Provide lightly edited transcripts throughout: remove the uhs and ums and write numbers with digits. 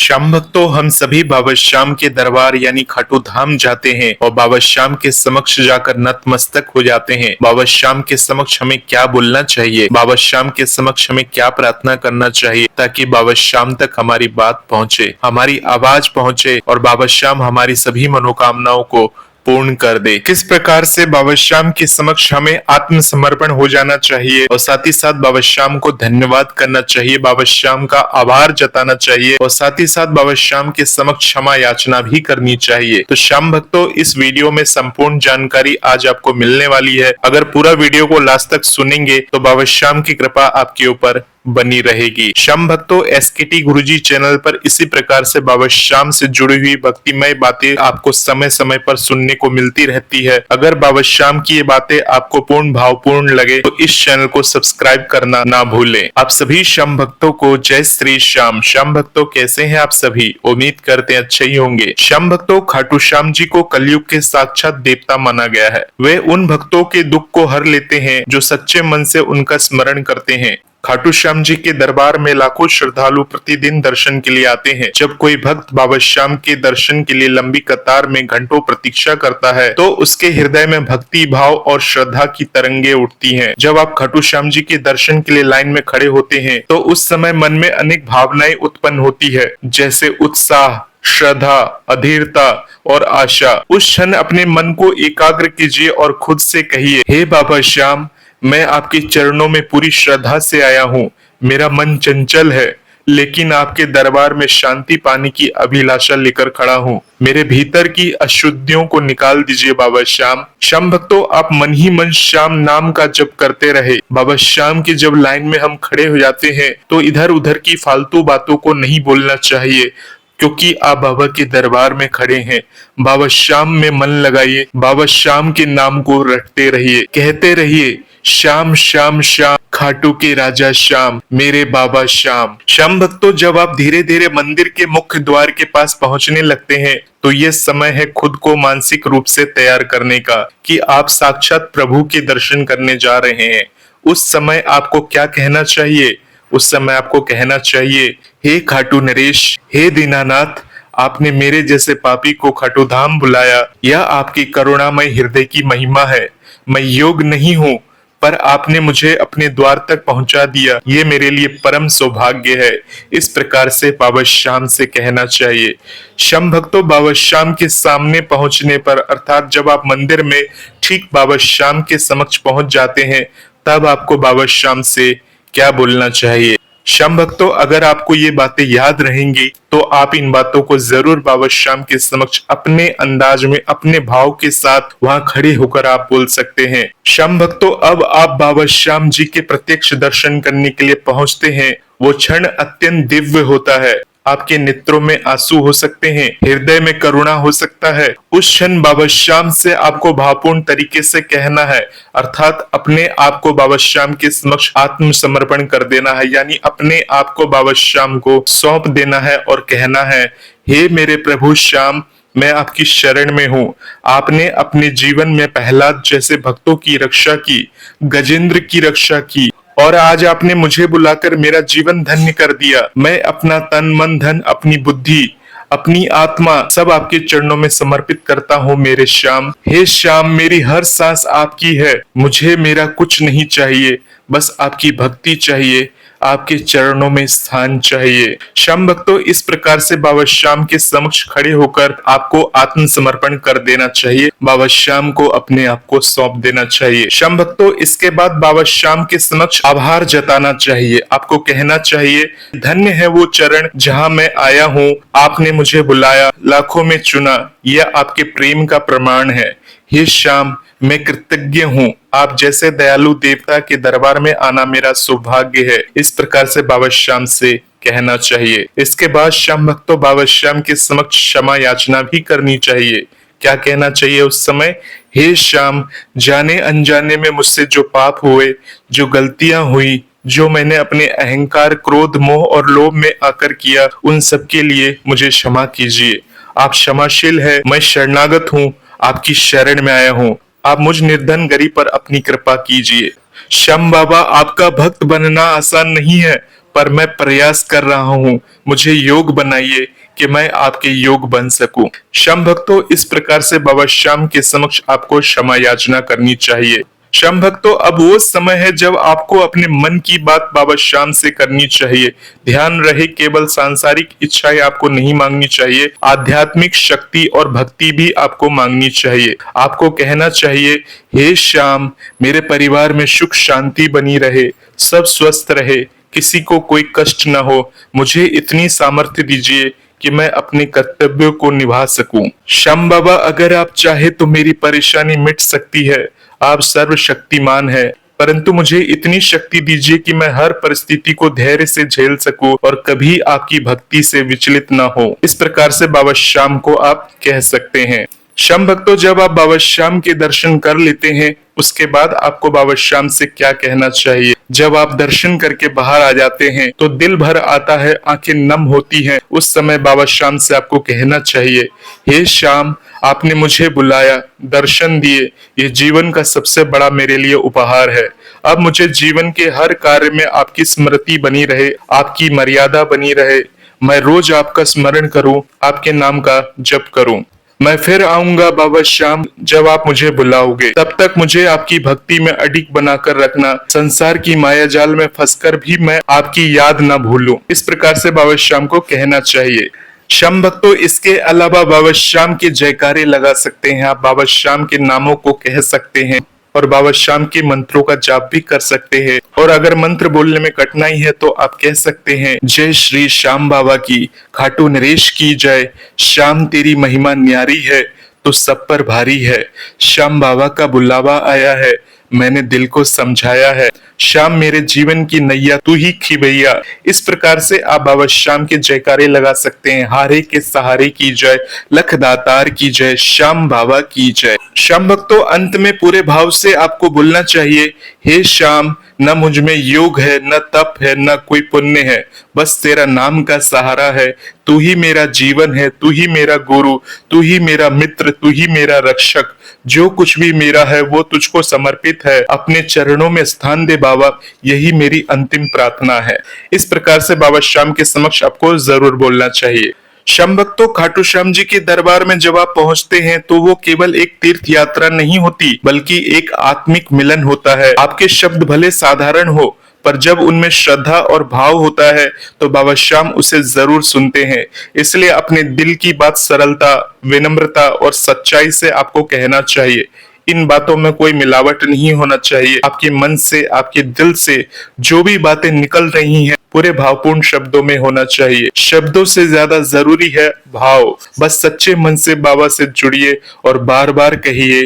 श्याम भक्तों, हम सभी बाबा श्याम के दरबार यानी खाटू धाम जाते हैं और बाबा श्याम के समक्ष जाकर नतमस्तक हो जाते हैं। बाबा श्याम के समक्ष हमें क्या बोलना चाहिए, बाबा श्याम के समक्ष हमें क्या प्रार्थना करना चाहिए ताकि बाबा श्याम तक हमारी बात पहुंचे, हमारी आवाज पहुंचे और बाबा श्याम हमारी सभी मनोकामनाओं को पूर्ण कर दे। किस प्रकार से बाबा श्याम के समक्ष हमें आत्मसमर्पण हो जाना चाहिए और साथ ही साथ बाबा श्याम को धन्यवाद करना चाहिए, बाबा श्याम का आभार जताना चाहिए और साथ ही साथ बाबा श्याम के समक्ष क्षमा याचना भी करनी चाहिए। तो श्याम भक्तों, इस वीडियो में संपूर्ण जानकारी आज आपको मिलने वाली है। अगर पूरा वीडियो को लास्ट तक सुनेंगे तो बाबा श्याम की कृपा आपके ऊपर बनी रहेगी। श्याम भक्तों, एसकेटी गुरुजी चैनल पर इसी प्रकार से बाबा श्याम से जुड़ी हुई भक्तिमय बातें आपको समय समय पर सुनने को मिलती रहती है। अगर बाबा श्याम की ये बातें आपको पूर्ण भावपूर्ण लगे तो इस चैनल को सब्सक्राइब करना ना भूलें। आप सभी श्याम भक्तों को जय श्री श्याम। श्याम भक्तों, कैसे हैं आप सभी? उम्मीद करते हैं अच्छे ही होंगे। श्याम भक्तों, खाटू श्याम जी को कलयुग के साक्षात देवता माना गया है। वे उन भक्तों के दुख को हर लेते हैं जो सच्चे मन से उनका स्मरण करते हैं। खाटू श्याम जी के दरबार में लाखों श्रद्धालु प्रतिदिन दर्शन के लिए आते हैं। जब कोई भक्त बाबा श्याम के दर्शन के लिए लंबी कतार में घंटों प्रतीक्षा करता है तो उसके हृदय में भक्ति भाव और श्रद्धा की तरंगे उठती हैं। जब आप खाटू श्याम जी के दर्शन के लिए लाइन में खड़े होते हैं तो उस समय मन में अनेक भावनाएं उत्पन्न होती है, जैसे उत्साह, श्रद्धा, अधीरता और आशा। उस क्षण अपने मन को एकाग्र कीजिए और खुद से कहिए, हे बाबा श्याम, मैं आपके चरणों में पूरी श्रद्धा से आया हूँ। मेरा मन चंचल है लेकिन आपके दरबार में शांति पाने की अभिलाषा लेकर खड़ा हूँ। मेरे भीतर की अशुद्धियों को निकाल दीजिए बाबा श्याम। श्याम भक्तों, आप मन ही मन श्याम नाम का जप करते रहे। बाबा श्याम की जब लाइन में हम खड़े हो जाते हैं तो इधर उधर की फालतू बातों को नहीं बोलना चाहिए, क्योंकि आप बाबा के दरबार में खड़े हैं। बाबा श्याम में मन लगाइए, बाबा श्याम के नाम को रटते रहिए, कहते रहिए, श्याम श्याम श्याम, खाटू के राजा श्याम, मेरे बाबा श्याम। श्याम भक्तों, जब आप धीरे धीरे मंदिर के मुख्य द्वार के पास पहुंचने लगते हैं तो ये समय है खुद को मानसिक रूप से तैयार करने का कि आप साक्षात प्रभु के दर्शन करने जा रहे हैं। उस समय आपको क्या कहना चाहिए? उस समय आपको कहना चाहिए, हे खाटू नरेश, हे दीनानाथ, आपने मेरे जैसे पापी को खाटू धाम बुलाया। यह आपकी करुणामय हृदय की महिमा है। मैं योग्य नहीं हूँ पर आपने मुझे अपने द्वार तक पहुंचा दिया। ये मेरे लिए परम सौभाग्य है। इस प्रकार से बाबा श्याम से कहना चाहिए। श्याम भक्तों, बाबा श्याम के सामने पहुंचने पर अर्थात जब आप मंदिर में ठीक बाबा श्याम के समक्ष पहुंच जाते हैं तब आपको बाबा श्याम से क्या बोलना चाहिए? श्याम भक्तों, अगर आपको ये बातें याद रहेंगी तो आप इन बातों को जरूर बाबा श्याम के समक्ष अपने अंदाज में, अपने भाव के साथ वहां खड़े होकर आप बोल सकते हैं। श्याम भक्तों, अब आप बाबा श्याम जी के प्रत्यक्ष दर्शन करने के लिए पहुंचते हैं। वो क्षण अत्यंत दिव्य होता है। आपके नेत्रों में आंसू हो सकते हैं, हृदय में करुणा हो सकता है। उस क्षण बाबा श्याम से आपको भावपूर्ण तरीके से कहना है, अर्थात अपने आप को बाबा श्याम के समक्ष आत्मसमर्पण कर देना है, यानी अपने आप को बाबा श्याम को सौंप देना है और कहना है, हे मेरे प्रभु श्याम, मैं आपकी शरण में हूँ। आपने अपने जीवन में प्रहलाद जैसे भक्तों की रक्षा की, गजेंद्र की रक्षा की और आज आपने मुझे बुलाकर मेरा जीवन धन्य कर दिया। मैं अपना तन मन धन, अपनी बुद्धि, अपनी आत्मा सब आपके चरणों में समर्पित करता हूँ मेरे श्याम। हे श्याम, मेरी हर सांस आपकी है। मुझे मेरा कुछ नहीं चाहिए, बस आपकी भक्ति चाहिए, आपके चरणों में स्थान चाहिए। श्याम भक्तों, इस प्रकार से बाबा श्याम के समक्ष खड़े होकर आपको आत्मसमर्पण कर देना चाहिए। बाबा श्याम को अपने आप को सौंप देना चाहिए। श्याम भक्तों, इसके बाद बाबा श्याम के समक्ष आभार जताना चाहिए। आपको कहना चाहिए, धन्य है वो चरण जहाँ मैं आया हूँ। आपने मुझे बुलाया, लाखों में चुना, यह आपके प्रेम का प्रमाण है। हे श्याम, मैं कृतज्ञ हूँ। आप जैसे दयालु देवता के दरबार में आना मेरा सौभाग्य है। इस प्रकार से बाबा श्याम से कहना चाहिए। इसके बाद श्याम भक्तों, बाबा श्याम के समक्ष क्षमा याचना भी करनी चाहिए। क्या कहना चाहिए उस समय? हे श्याम, जाने अनजाने में मुझसे जो पाप हुए, जो गलतियां हुई, जो मैंने अपने अहंकार, क्रोध, मोह और लोभ में आकर किया, उन सब के लिए मुझे क्षमा कीजिए। आप क्षमाशील है। मैं शरणागत हूँ, आपकी शरण में आया हूँ। आप मुझ निर्धन गरीब पर अपनी कृपा कीजिए। श्याम बाबा, आपका भक्त बनना आसान नहीं है, पर मैं प्रयास कर रहा हूँ, मुझे योग बनाइए कि मैं आपके योग बन सकूं। श्याम भक्तों, इस प्रकार से बाबा श्याम के समक्ष आपको क्षमा याचना करनी चाहिए। श्याम भक्तों, अब वो समय है जब आपको अपने मन की बात बाबा श्याम से करनी चाहिए। ध्यान रहे, केवल सांसारिक इच्छाएं आपको नहीं मांगनी चाहिए, आध्यात्मिक शक्ति और भक्ति भी आपको मांगनी चाहिए। आपको कहना चाहिए, हे श्याम, मेरे परिवार में सुख शांति बनी रहे, सब स्वस्थ रहे, किसी को कोई कष्ट न हो, मुझे इतनी सामर्थ्य दीजिए कि मैं अपने कर्तव्यों को निभा सकूं। श्याम बाबा, अगर आप चाहे तो मेरी परेशानी मिट सकती है, आप सर्वशक्तिमान है, परंतु मुझे इतनी शक्ति दीजिए कि मैं हर परिस्थिति को धैर्य से झेल सकूं और कभी आपकी भक्ति से विचलित न हो। इस प्रकार से बाबा श्याम को आप कह सकते हैं। श्याम भक्तों, जब आप बाबा श्याम के दर्शन कर लेते हैं, उसके बाद आपको बाबा श्याम से क्या कहना चाहिए। जब आप दर्शन करके बाहर आ जाते हैं तो दिल भर आता है, आंखें नम होती हैं। उस समय बाबा श्याम से आपको कहना चाहिए, हे श्याम, आपने मुझे बुलाया, दर्शन दिए, ये जीवन का सबसे बड़ा मेरे लिए उपहार है। अब मुझे जीवन के हर कार्य में आपकी स्मृति बनी रहे, आपकी मर्यादा बनी रहे, मैं रोज आपका स्मरण करूं, आपके नाम का जप करूं। मैं फिर आऊंगा बाबा श्याम, जब आप मुझे बुलाओगे। तब तक मुझे आपकी भक्ति में अडिग बनाकर रखना, संसार की माया जाल में फंसकर भी मैं आपकी याद न भूलूं। इस प्रकार से बाबा श्याम को कहना चाहिए। श्याम भक्तों, इसके अलावा बाबा श्याम के जयकारे लगा सकते हैं, आप बाबा श्याम के नामों को कह सकते हैं और बाबा श्याम के मंत्रों का जाप भी कर सकते हैं। और अगर मंत्र बोलने में कठिनाई है तो आप कह सकते हैं, जय श्री श्याम बाबा की, खाटू नरेश की जय, श्याम तेरी महिमा न्यारी है, तो सब पर भारी है। श्याम बाबा का बुलावा आया है, मैंने दिल को समझाया है, श्याम मेरे जीवन की नैया तू ही खिबैया। इस प्रकार से आप बाबा श्याम के जयकारे लगा सकते हैं। हारे के सहारे की जय, लख दातार की जय, श्याम बाबा की जय। श्याम भक्तों, अंत में पूरे भाव से आपको बोलना चाहिए, हे श्याम, न मुझ में योग है, न तप है, न कोई पुण्य है, बस तेरा नाम का सहारा है। तू ही मेरा जीवन है, तू ही मेरा गुरु, तू ही मेरा मित्र, तू ही मेरा रक्षक। जो कुछ भी मेरा है वो तुझको समर्पित है, अपने चरणों में स्थान दे बाबा, यही मेरी अंतिम प्रार्थना है। इस प्रकार से बाबा श्याम के समक्ष आपको जरूर बोलना चाहिए। श्याम भक्तों, खाटू श्याम जी के दरबार में जब आप पहुंचते हैं तो वो केवल एक तीर्थ यात्रा नहीं होती, बल्कि एक आत्मिक मिलन होता है। आपके शब्द भले साधारण हो, पर जब उनमें श्रद्धा और भाव होता है तो बाबा श्याम उसे जरूर सुनते हैं। इसलिए अपने दिल की बात सरलता, विनम्रता और सच्चाई से आपको कहना चाहिए। इन बातों में कोई मिलावट नहीं होना चाहिए। आपके मन से, आपके दिल से जो भी बातें निकल रही हैं, पूरे भावपूर्ण शब्दों में होना चाहिए। शब्दों से ज्यादा जरूरी है भाव। बस सच्चे मन से बाबा से जुड़िए और बार बार कहिए,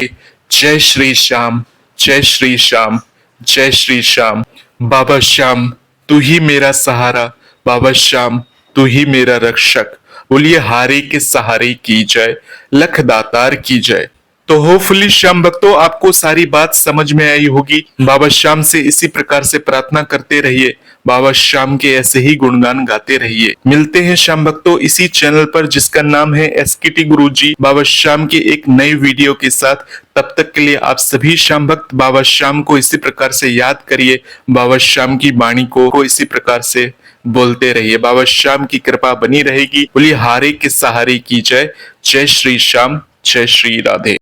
जय श्री श्याम, जय श्री श्याम, जय श्री श्याम। बाबा श्याम, तू ही मेरा सहारा, बाबा श्याम, तू ही मेरा रक्षक। बोलिए हारे के सहारे की जय, लख दातार की जय। तो होपफुली श्याम भक्तों, आपको सारी बात समझ में आई होगी। बाबा श्याम से इसी प्रकार से प्रार्थना करते रहिए, बाबा श्याम के ऐसे ही गुणगान गाते रहिए। मिलते हैं श्याम भक्तों इसी चैनल पर जिसका नाम है एसकेटी गुरुजी, बाबा श्याम के एक नई वीडियो के साथ। तब तक के लिए आप सभी श्याम भक्त बाबा श्याम को इसी प्रकार से याद करिए, बाबा श्याम की वाणी को इसी प्रकार से बोलते रहिए। बाबा श्याम की कृपा बनी रहेगी। बोलिए हारे के सहारे की जय। जय श्री श्याम, जय श्री राधे।